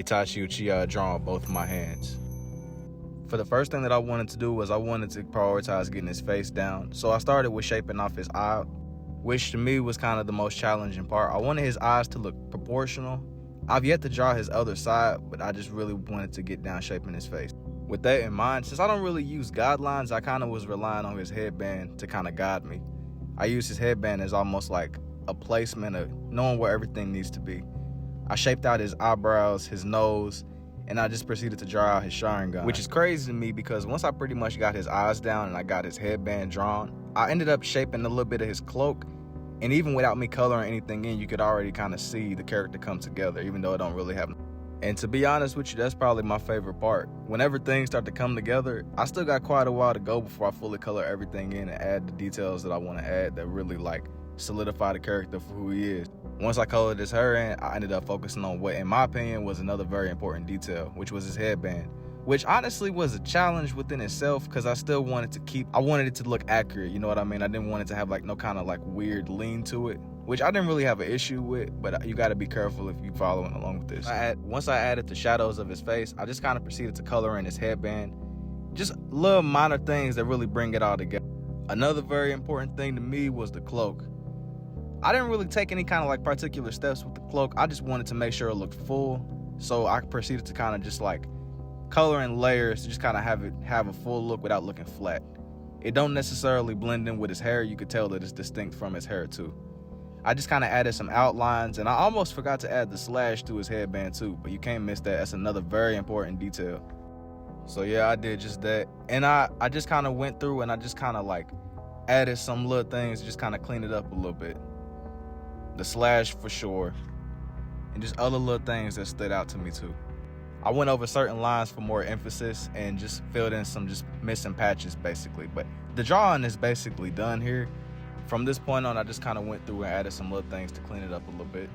Itachi Uchiha drawing with both of my hands. For the first thing that I wanted to do was I wanted to prioritize getting his face down. So I started with shaping off his eye, which to me was kind of the most challenging part. I wanted his eyes to look proportional. I've yet to draw his other side, but I just really wanted to get down shaping his face. With that in mind, since I don't really use guidelines, I kind of was relying on his headband to kind of guide me. I use his headband as almost like a placement of knowing where everything needs to be. I shaped out his eyebrows, his nose, and I just proceeded to draw out his Sharingan, which is crazy to me because once I pretty much got his eyes down and I got his headband drawn, I ended up shaping a little bit of his cloak, and even without me coloring anything in, you could already kind of see the character come together, even though it don't really have. And to be honest with you, that's probably my favorite part. Whenever things start to come together, I still got quite a while to go before I fully color everything in and add the details that I want to add that really like solidify the character for who he is. Once I colored his hair in, I ended up focusing on what, in my opinion, was another very important detail, which was his headband, which honestly was a challenge within itself because I still wanted I wanted it to look accurate, you know what I mean? I didn't want it to have like no kind of like weird lean to it, which I didn't really have an issue with, but you got to be careful if you're following along with this. Once I added the shadows of his face, I just kind of proceeded to color in his headband, just little minor things that really bring it all together. Another very important thing to me was the cloak. I didn't really take any kind of like particular steps with the cloak. I just wanted to make sure it looked full. So I proceeded to kind of just like color in layers to just kind of have a full look without looking flat. It don't necessarily blend in with his hair. You could tell that it's distinct from his hair too. I just kind of added some outlines, and I almost forgot to add the slash to his headband too, but you can't miss that. That's another very important detail. So yeah, I did just that. And I just kind of went through and I just kind of like added some little things to just kind of clean it up a little bit. The slash for sure, and just other little things that stood out to me too. I went over certain lines for more emphasis and just filled in some just missing patches basically, but the drawing is basically done here. From this point on, I just kind of went through and added some little things to clean it up a little bit.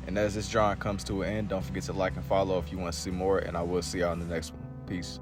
And as this drawing comes to an end, don't forget to like and follow if you want to see more, and I will see y'all in the next one. Peace.